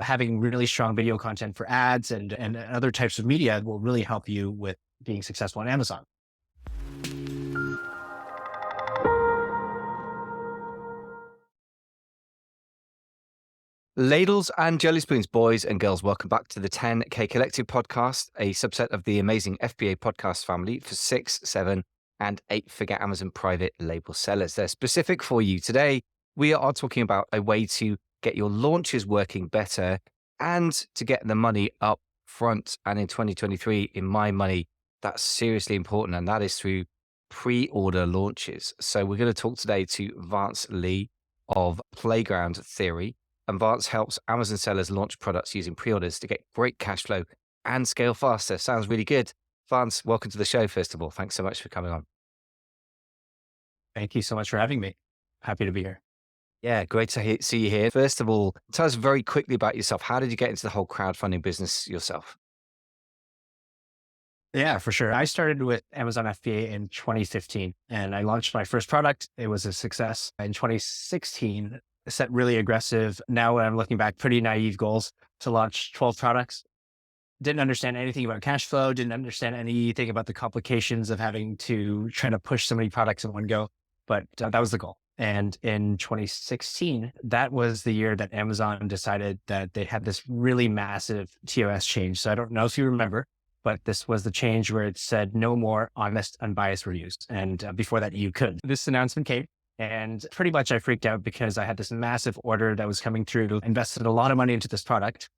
having really strong video content for ads and other types of media will really help you with being successful on Amazon. Ladles and jelly spoons, boys and girls, welcome back to the 10K Collective podcast, a subset of the amazing FBA podcast family for 6, 7, and 8-figure Amazon private label sellers. They're specific for you. Today, we are talking about a way to get your launches working better and to get the money up front. And in 2023, in my money, that's seriously important, and that is through pre-order launches. So we're going to talk today to Vance Lee of Playground Theory. And Vance helps Amazon sellers launch products using pre-orders to get great cash flow and scale faster. Sounds really good. Vance, welcome to the show, first of all. Thanks so much for coming on. Thank you so much for having me. Happy to be here. Yeah, great to see you here. First of all, tell us very quickly about yourself. How did you get into the whole crowdfunding business yourself? Yeah, for sure. I started with Amazon FBA in 2015 and I launched my first product. It was a success. In 2016, set really aggressive. Now when I'm looking back, pretty naive goals to launch 12 products. Didn't understand anything about cash flow. Didn't understand anything about the complications of having to try to push so many products in one go. But that was the goal. And in 2016, that was the year that Amazon decided that they had this really massive TOS change. So I don't know if you remember, but this was the change where it said no more honest, unbiased reviews. And before that, you could. This announcement came. And pretty much I freaked out because I had this massive order that was coming through, invested a lot of money into this product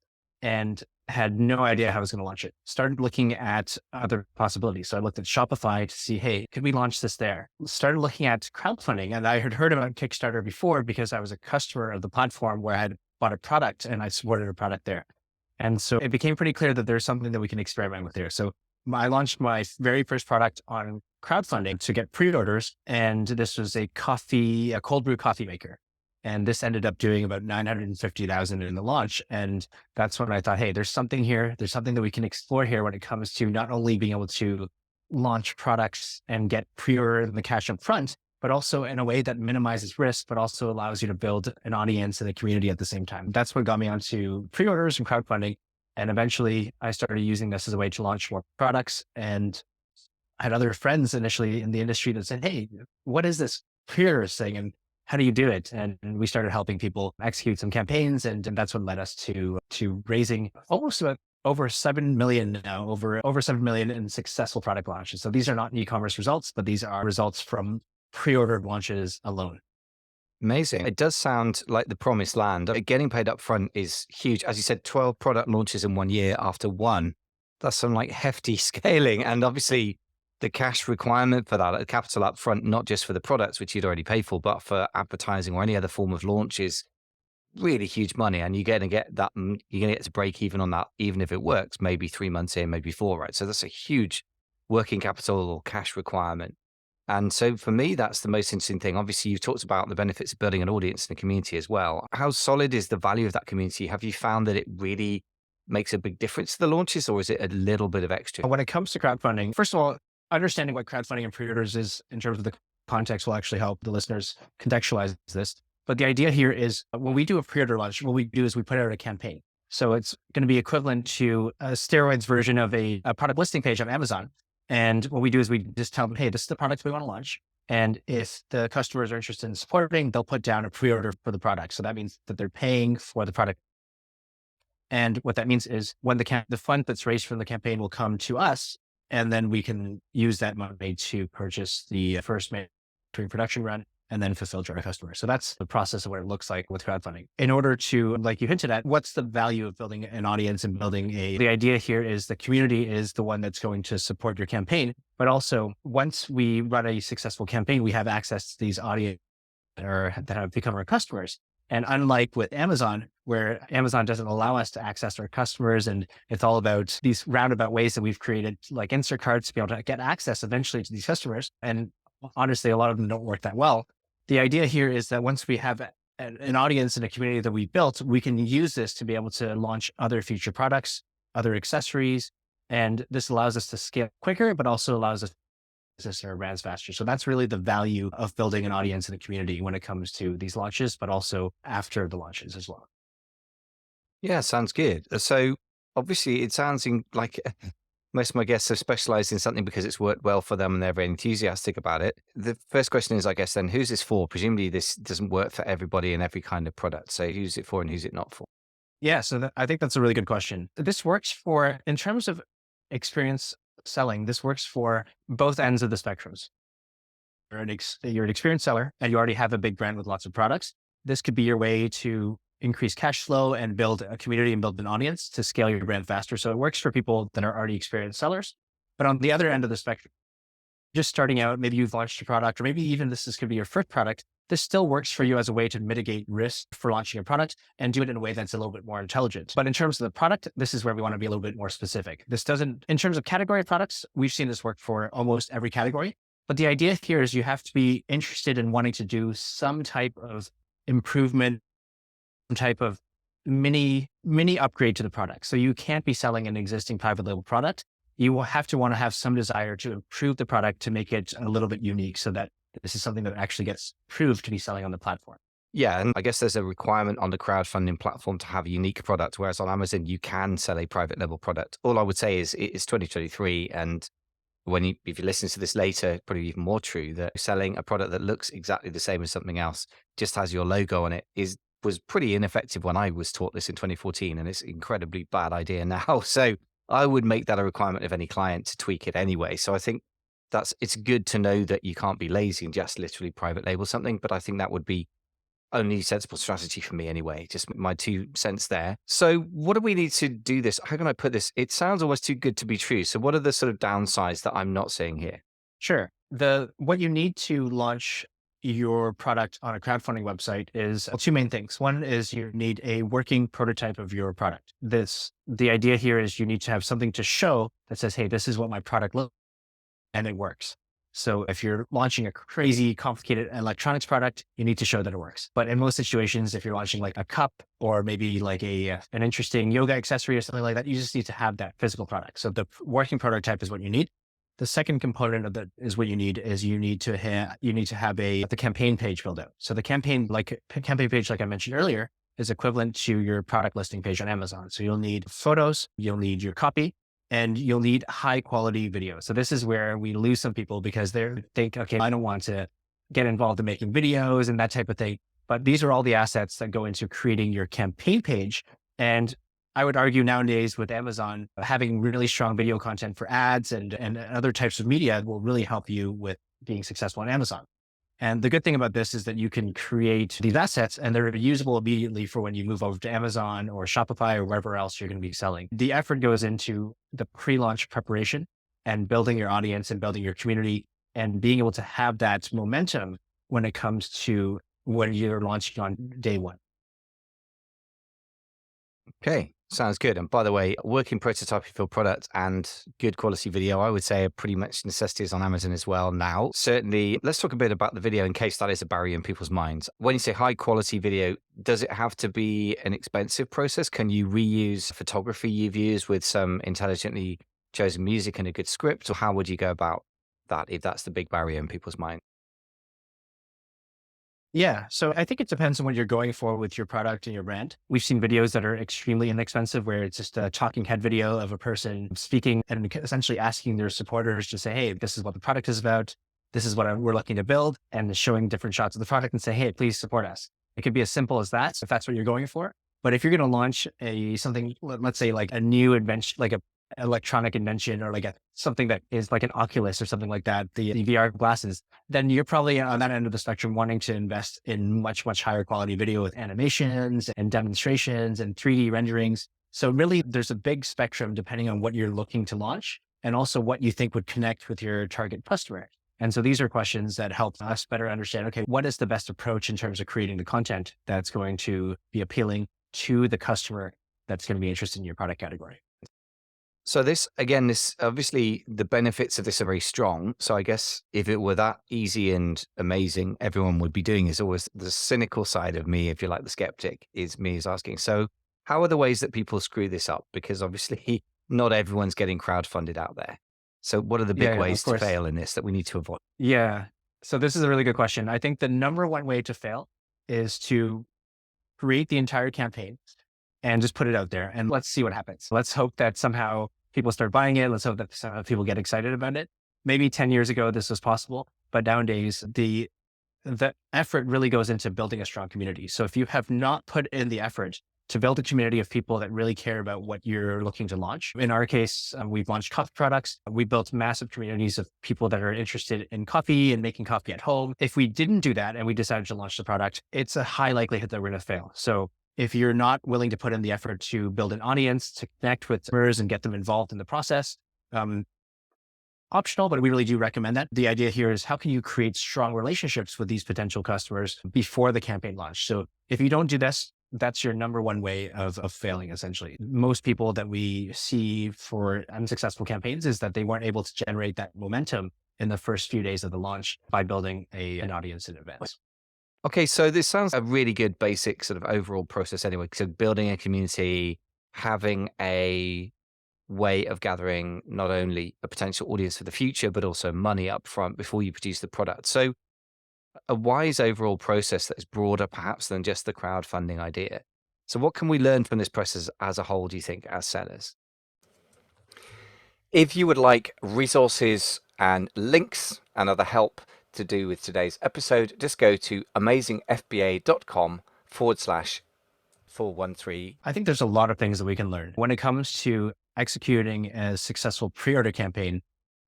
and had no idea how I was going to launch it. Started looking at other possibilities. So I looked at Shopify to see, hey, could we launch this there? Started looking at crowdfunding. And I had heard about Kickstarter before because I was a customer of the platform where I had bought a product and I supported a product there. And so it became pretty clear that there's something that we can experiment with here. So I launched my very first product on crowdfunding to get pre-orders. And this was a cold brew coffee maker. And this ended up doing about 950,000 in the launch. And that's when I thought, hey, there's something here. There's something that we can explore here when it comes to not only being able to launch products and get pre-order and the cash up front, but also in a way that minimizes risk, but also allows you to build an audience and a community at the same time. That's what got me onto pre-orders and crowdfunding. And eventually I started using this as a way to launch more products. And I had other friends initially in the industry that said, hey, what is this pre-orders thing? And how do you do it? And we started helping people execute some campaigns. And that's what led us to raising almost about over 7 million now, over 7 million in successful product launches. So these are not e-commerce results, but these are results from pre-ordered launches alone. Amazing. It does sound like the promised land. Getting paid up front is huge. As you said, 12 product launches in 1 year after one. That's some like hefty scaling. And obviously the cash requirement for that, capital up front, not just for the products, which you'd already paid for, but for advertising or any other form of launch is really huge money. And you're going to get that, you're going to get to break even on that, even if it works, maybe 3 months in, maybe 4, right? So that's a huge working capital or cash requirement. And so for me, that's the most interesting thing. Obviously, you've talked about the benefits of building an audience and a community as well. How solid is the value of that community? Have you found that it really makes a big difference to the launches, or is it a little bit of extra? When it comes to crowdfunding, first of all, understanding what crowdfunding and pre-orders is in terms of the context will actually help the listeners contextualize this. But the idea here is when we do a pre-order launch, what we do is we put out a campaign. So it's going to be equivalent to a steroids version of a product listing page on Amazon. And what we do is we just tell them, hey, this is the product we want to launch. And if the customers are interested in supporting, they'll put down a pre-order for the product. So that means that they're paying for the product. And what that means is when the fund that's raised from the campaign will come to us, and then we can use that money to purchase the first production run and then fulfill to our customers. So that's the process of what it looks like with crowdfunding. In order to, like you hinted at, what's the value of building an audience and the idea here is the community is the one that's going to support your campaign. But also once we run a successful campaign, we have access to these audience that have become our customers. And unlike with Amazon, where Amazon doesn't allow us to access our customers, and it's all about these roundabout ways that we've created, like insert cards to be able to get access eventually to these customers. And honestly, a lot of them don't work that well. The idea here is that once we have an audience and a community that we built, we can use this to be able to launch other future products, other accessories. And this allows us to scale quicker, but also allows us to our brands faster. So that's really the value of building an audience and a community when it comes to these launches, but also after the launches as well. Yeah, sounds good. So obviously, it sounds like most of my guests have specialized in something because it's worked well for them and they're very enthusiastic about it. The first question is, I guess, then who's this for? Presumably, this doesn't work for everybody and every kind of product. So who's it for and who's it not for? Yeah, so I think that's a really good question. This works for, in terms of experience selling, this works for both ends of the spectrums. You're an experienced seller and you already have a big brand with lots of products. This could be your way to increase cash flow and build a community and build an audience to scale your brand faster. So it works for people that are already experienced sellers. But on the other end of the spectrum, just starting out, maybe you've launched a product, or maybe even this could be your first product. This still works for you as a way to mitigate risk for launching a product and do it in a way that's a little bit more intelligent. But in terms of the product, this is where we want to be a little bit more specific. This doesn't, in terms of category of products, we've seen this work for almost every category. But the idea here is you have to be interested in wanting to do some type of improvement, some type of mini upgrade to the product. So you can't be selling an existing private label product. You will have to want to have some desire to improve the product to make it a little bit unique so that this is something that actually gets proved to be selling on the platform. Yeah, and I guess there's a requirement on the crowdfunding platform to have a unique product, whereas on Amazon, you can sell a private label product. All I would say is it's 2023. And if you listen to this later, probably even more true that selling a product that looks exactly the same as something else, just has your logo on it, was pretty ineffective when I was taught this in 2014. And it's an incredibly bad idea now. So I would make that a requirement of any client to tweak it anyway. So I think it's good to know that you can't be lazy and just literally private label something. But I think that would be only sensible strategy for me anyway. Just my 2 cents there. So what do we need to do this? How can I put this? It sounds almost too good to be true. So what are the sort of downsides that I'm not seeing here? Sure. What you need to launch your product on a crowdfunding website is two main things. One is you need a working prototype of your product. The idea here is you need to have something to show that says, hey, this is what my product looks like, and it works. So if you're launching a crazy complicated electronics product, you need to show that it works. But in most situations, if you're launching like a cup or maybe like an interesting yoga accessory or something like that, you just need to have that physical product. So the working prototype is what you need. The second component of that is what you need to have the campaign page filled out. So the campaign page, like I mentioned earlier, is equivalent to your product listing page on Amazon. So you'll need photos, you'll need your copy, and you'll need high quality video. So this is where we lose some people because they think, okay, I don't want to get involved in making videos and that type of thing. But these are all the assets that go into creating your campaign page. And I would argue nowadays with Amazon, having really strong video content for ads and other types of media will really help you with being successful on Amazon. And the good thing about this is that you can create these assets and they're usable immediately for when you move over to Amazon or Shopify or wherever else you're going to be selling. The effort goes into the pre-launch preparation and building your audience and building your community and being able to have that momentum when it comes to when you're launching on day one. Okay, sounds good. And by the way, working prototype of your product and good quality video, I would say are pretty much necessities on Amazon as well now. Certainly, let's talk a bit about the video in case that is a barrier in people's minds. When you say high quality video, does it have to be an expensive process? Can you reuse photography you've used with some intelligently chosen music and a good script? Or how would you go about that if that's the big barrier in people's mind? Yeah. So I think it depends on what you're going for with your product and your brand. We've seen videos that are extremely inexpensive where it's just a talking head video of a person speaking and essentially asking their supporters to say, hey, this is what the product is about. This is what we're looking to build, and showing different shots of the product and say, hey, please support us. It could be as simple as that if that's what you're going for. But if you're going to launch something, let's say like a new invention, like a electronic invention or something that is like an Oculus or something like that, the VR glasses, then you're probably on that end of the spectrum wanting to invest in much, much higher quality video with animations and demonstrations and 3D renderings. So really there's a big spectrum depending on what you're looking to launch and also what you think would connect with your target customer. And so these are questions that help us better understand, okay, what is the best approach in terms of creating the content that's going to be appealing to the customer that's going to be interested in your product category. So this obviously the benefits of this are very strong. So I guess if it were that easy and amazing, everyone would be doing is always the cynical side of me, if you like, the skeptic is asking. So how are the ways that people screw this up? Because obviously not everyone's getting crowdfunded out there. So what are the big ways to fail in this that we need to avoid? Yeah. So this is a really good question. I think the number one way to fail is to create the entire campaign and just put it out there and let's see what happens. Let's hope that somehow people start buying it. Let's hope that somehow people get excited about it. Maybe 10 years ago, this was possible, but nowadays the effort really goes into building a strong community. So if you have not put in the effort to build a community of people that really care about what you're looking to launch. In our case, we've launched coffee products. We built massive communities of people that are interested in coffee and making coffee at home. If we didn't do that and we decided to launch the product, it's a high likelihood that we're going to fail. So if you're not willing to put in the effort to build an audience, to connect with customers and get them involved in the process, optional, but we really do recommend that. The idea here is how can you create strong relationships with these potential customers before the campaign launch? So if you don't do this, that's your number one way of failing, essentially. Most people that we see for unsuccessful campaigns is that they weren't able to generate that momentum in the first few days of the launch by building an audience in advance. Okay, so this sounds a really good basic sort of overall process anyway. So building a community, having a way of gathering not only a potential audience for the future, but also money up front before you produce the product. So a wise overall process that is broader perhaps than just the crowdfunding idea. So what can we learn from this process as a whole, do you think, as sellers? If you would like resources and links and other help to do with today's episode, just go to amazingfba.com/413. I think there's a lot of things that we can learn. When it comes to executing a successful pre-order campaign,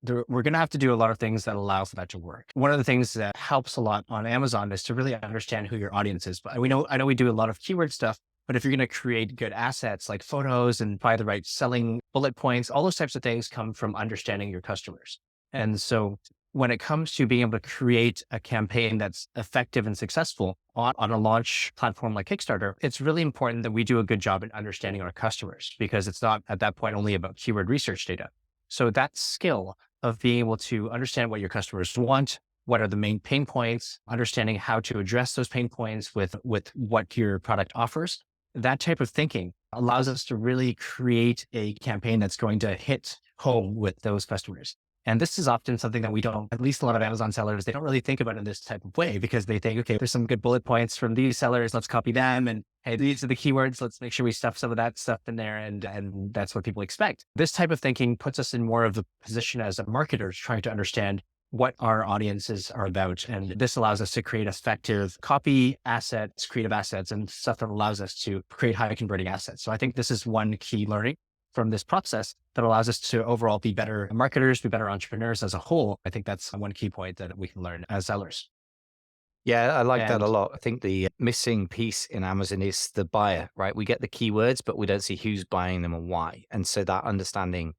we're going to have to do a lot of things that allow for that to work. One of the things that helps a lot on Amazon is to really understand who your audience is. But I know we do a lot of keyword stuff, but if you're going to create good assets like photos and buy the right selling bullet points, all those types of things come from understanding your customers. And so when it comes to being able to create a campaign that's effective and successful on a launch platform like Kickstarter, it's really important that we do a good job in understanding our customers, because it's not at that point only about keyword research data. So that skill of being able to understand what your customers want, what are the main pain points, understanding how to address those pain points with what your product offers, that type of thinking allows us to really create a campaign that's going to hit home with those customers. And this is often something that we don't, at least a lot of Amazon sellers, they don't really think about in this type of way, because they think, okay, there's some good bullet points from these sellers, let's copy them. And hey, these are the keywords, let's make sure we stuff some of that stuff in there. And that's what people expect. This type of thinking puts us in more of a position as a marketers trying to understand what our audiences are about. And this allows us to create effective copy assets, creative assets, and stuff that allows us to create high converting assets. So I think this is one key learning from this process that allows us to overall be better marketers, be better entrepreneurs as a whole. I think that's one key point that we can learn as sellers. Yeah, I like that a lot. I think the missing piece in Amazon is the buyer, right? We get the keywords, but we don't see who's buying them and why. And so that understanding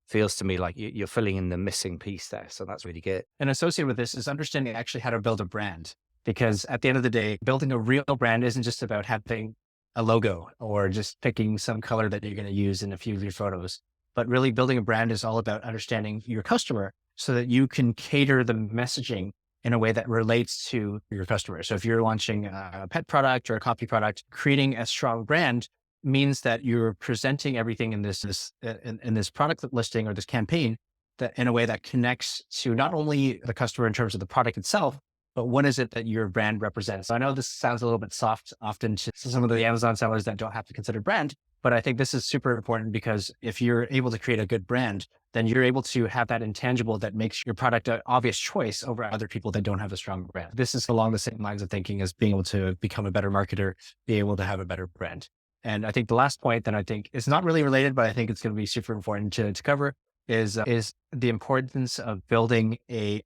feels to me like you're filling in the missing piece there. So that's really good. And associated with this is understanding actually how to build a brand. Because at the end of the day, building a real brand isn't just about having a logo or just picking some color that you're going to use in a few of your photos. But really building a brand is all about understanding your customer so that you can cater the messaging in a way that relates to your customer. So if you're launching a pet product or a coffee product, creating a strong brand means that you're presenting everything in this product listing or this campaign that in a way that connects to not only the customer in terms of the product itself, but what is it that your brand represents? So I know this sounds a little bit soft often to some of the Amazon sellers that don't have to consider brand, but I think this is super important, because if you're able to create a good brand, then you're able to have that intangible that makes your product an obvious choice over other people that don't have a strong brand. This is along the same lines of thinking as being able to become a better marketer, be able to have a better brand. And I think the last point that I think is not really related, but I think it's going to be super important to cover is the importance of building an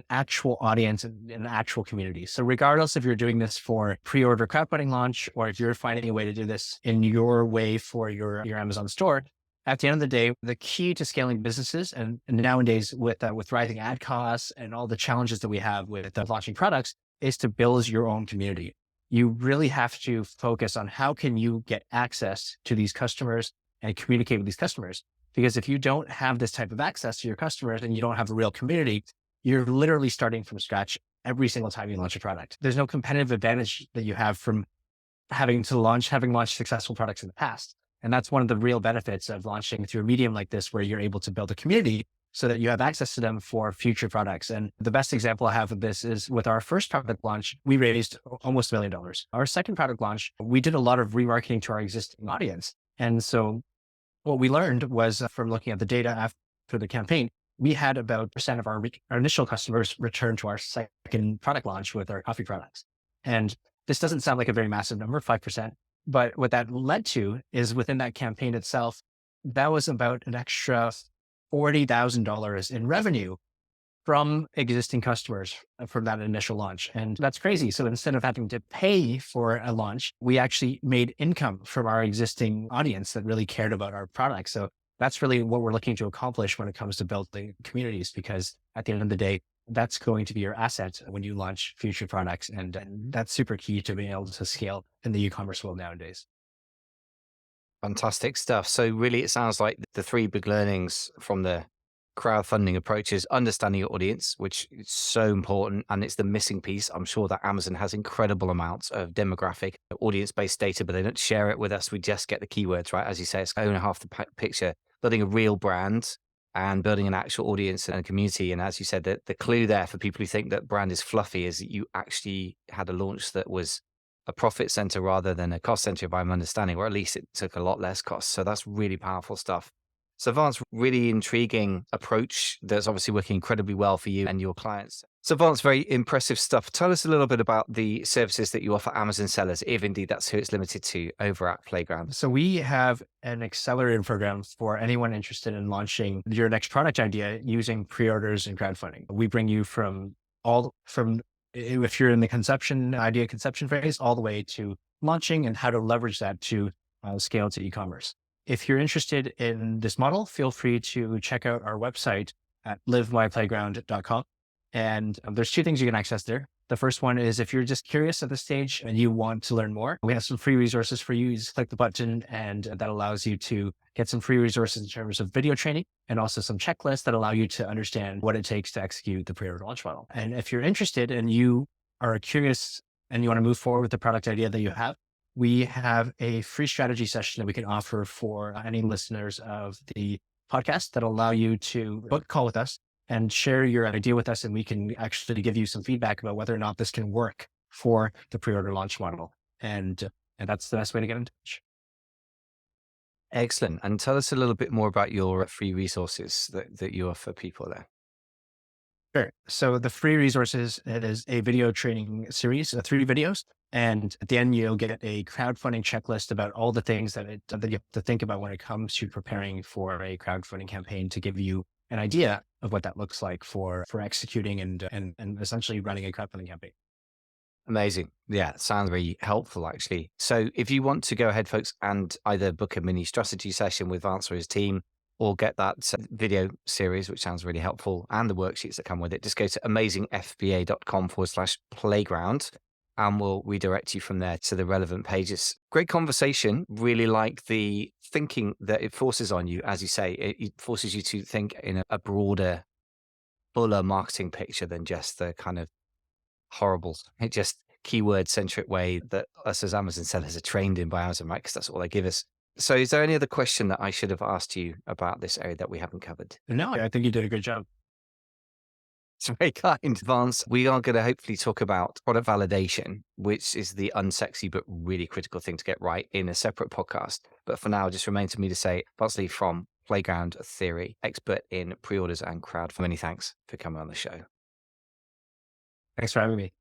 actual audience and an actual community. So regardless if you're doing this for pre-order crowdfunding launch, or if you're finding a way to do this in your way for your Amazon store, at the end of the day, the key to scaling businesses and nowadays with rising ad costs and all the challenges that we have with launching products is to build your own community. You really have to focus on how can you get access to these customers and communicate with these customers. Because if you don't have this type of access to your customers and you don't have a real community, you're literally starting from scratch every single time you launch a product. There's no competitive advantage that you have from having launched successful products in the past. And that's one of the real benefits of launching through a medium like this, where you're able to build a community so that you have access to them for future products. And the best example I have of this is with our first product launch, we raised almost $1 million. Our second product launch, we did a lot of remarketing to our existing audience. And so what we learned was from looking at the data after the campaign, we had about percent of our initial customers return to our second product launch with our coffee products. And this doesn't sound like a very massive number, 5%. But what that led to is within that campaign itself, that was about an extra $40,000 in revenue from existing customers from that initial launch. And that's crazy. So instead of having to pay for a launch, we actually made income from our existing audience that really cared about our product. So that's really what we're looking to accomplish when it comes to building communities, because at the end of the day, that's going to be your asset when you launch future products. And that's super key to being able to scale in the e-commerce world nowadays. Fantastic stuff. So really, it sounds like the three big learnings from the crowdfunding approach is understanding your audience, which is so important. And it's the missing piece. I'm sure that Amazon has incredible amounts of demographic audience-based data, but they don't share it with us. We just get the keywords, right? As you say, it's only half the picture. Building a real brand and building an actual audience and a community. And as you said, the clue there for people who think that brand is fluffy is that you actually had a launch that was a profit center rather than a cost center, if I'm understanding, or at least it took a lot less cost. So that's really powerful stuff. So Vance, really intriguing approach that's obviously working incredibly well for you and your clients. So Vance, very impressive stuff. Tell us a little bit about the services that you offer Amazon sellers, if indeed that's who it's limited to over at Playground. So we have an accelerator program for anyone interested in launching your next product idea using pre-orders and crowdfunding. We bring you from if you're in the idea conception phase, all the way to launching and how to leverage that to scale to e-commerce. If you're interested in this model, feel free to check out our website at livemyplayground.com. And there's two things you can access there. The first one is if you're just curious at this stage and you want to learn more, we have some free resources for you. You just click the button and that allows you to get some free resources in terms of video training and also some checklists that allow you to understand what it takes to execute the pre-order launch model. And if you're interested and you are curious and you want to move forward with the product idea that you have, we have a free strategy session that we can offer for any listeners of the podcast that allow you to book a call with us and share your idea with us. And we can actually give you some feedback about whether or not this can work for the pre-order launch model. And that's the best way to get in touch. Excellent. And tell us a little bit more about your free resources that you offer people there. Sure. So the free resources, it is a video training series, 3 videos. And at the end, you'll get a crowdfunding checklist about all the things that you have to think about when it comes to preparing for a crowdfunding campaign to give you an idea of what that looks like for executing and essentially running a crowdfunding campaign. Amazing. Yeah, sounds very helpful, actually. So if you want to go ahead, folks, and either book a mini strategy session with Vance or his team, or get that video series, which sounds really helpful, and the worksheets that come with it, just go to amazingfba.com/playground, and we'll redirect you from there to the relevant pages. Great conversation. Really like the thinking that it forces on you. As you say, it forces you to think in a broader, fuller marketing picture than just the kind of horrible, just keyword-centric way that us as Amazon sellers are trained in by Amazon, right? Because that's all they give us. So is there any other question that I should have asked you about this area that we haven't covered? No, I think you did a good job. It's very kind, Vance. We are going to hopefully talk about product validation, which is the unsexy but really critical thing to get right in a separate podcast. But for now, it just remains for me to say, Vance Lee from Playground Theory, expert in pre-orders and crowdfunding. Many thanks for coming on the show. Thanks for having me.